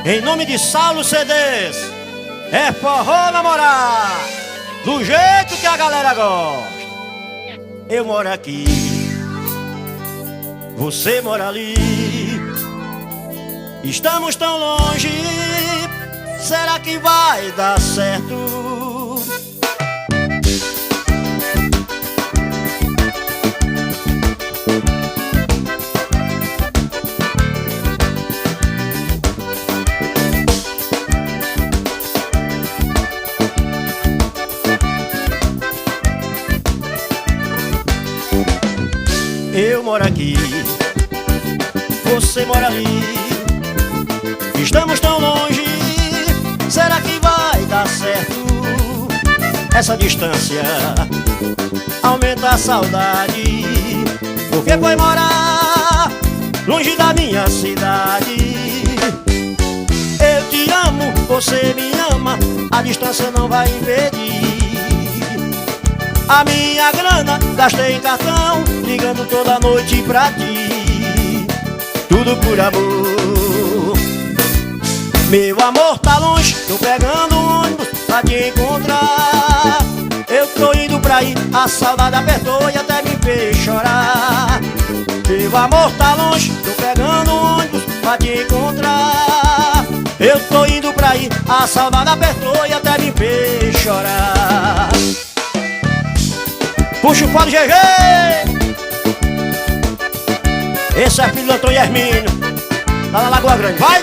Em nome de Saulo CDs, é forró namorar, do jeito que a galera gosta. Eu moro aqui, você mora ali, estamos tão longe, será que vai dar certo? Eu moro aqui, você mora ali, estamos tão longe, será que vai dar certo? Essa distância aumenta a saudade, porque foi morar longe da minha cidade. Eu te amo, você me ama, a distância não vai impedir. A minha grana gastei em cartão, ligando toda noite pra ti, tudo por amor. Meu amor tá longe, tô pegando ônibus pra te encontrar. Eu tô indo pra aí, a saudade apertou e até me fez chorar. Meu amor tá longe, tô pegando ônibus pra te encontrar. Eu tô indo pra aí, a saudade apertou e até me fez chorar. Puxa o pó do GG! Esse é filho do Antônio Hermínio, lá na Lagoa Grande, vai!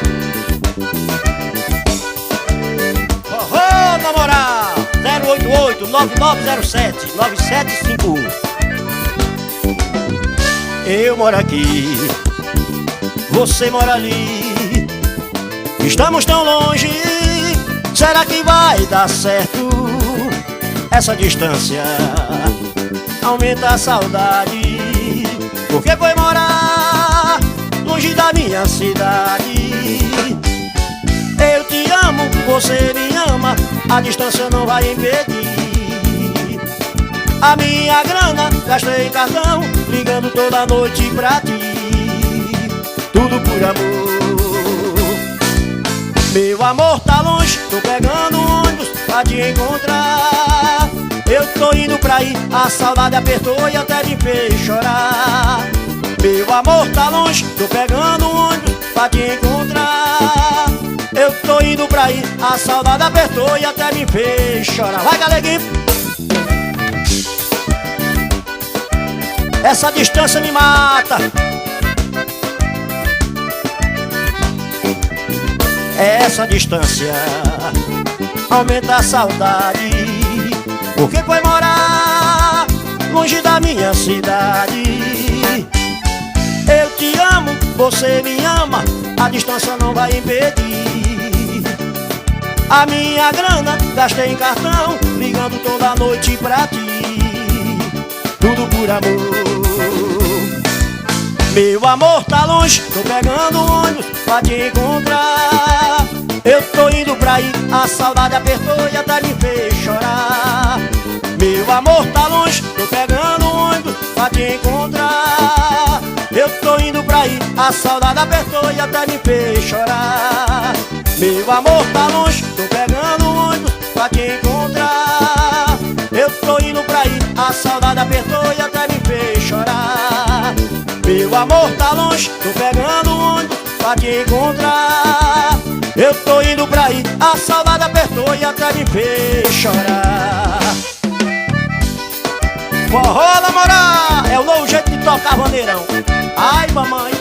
Forró namorar! 088-9907-9751. Eu moro aqui, você mora ali, estamos tão longe, será que vai dar certo? Essa distância aumenta a saudade, porque foi morar longe da minha cidade. Eu te amo, você me ama, a distância não vai impedir. A minha grana gastei em cartão, ligando toda noite pra ti, tudo por amor. Meu amor tá longe, tô pegando ônibus pra te encontrar. Eu tô indo pra aí, a saudade apertou e até me fez chorar. Meu amor tá longe, tô pegando ônibus pra te encontrar. Eu tô indo pra aí, a saudade apertou e até me fez chorar. Vai, galeguinho! Essa distância me mata. Essa distância aumenta a saudade, porque foi morar longe da minha cidade. Eu te amo, você me ama, a distância não vai impedir. A minha grana gastei em cartão, ligando toda noite pra ti, tudo por amor. Meu amor tá longe, tô pegando ônibus pra te encontrar. Eu tô indo pra aí, a saudade apertou e até me fez chorar. Meu amor tá longe, tô pegando ônibus pra te encontrar. Eu tô indo pra aí, a saudade apertou e até me fez chorar. Meu amor tá longe, tô pegando ônibus pra te encontrar. Eu tô indo pra aí, a saudade apertou e até me fez chorar. Meu amor tá longe, tô pegando ônibus pra te encontrar. Eu tô indo pra aí, a saudade apertou e até me fez chorar. Forró namorar é o novo jeito de tocar bandeirão. Ai, mamãe.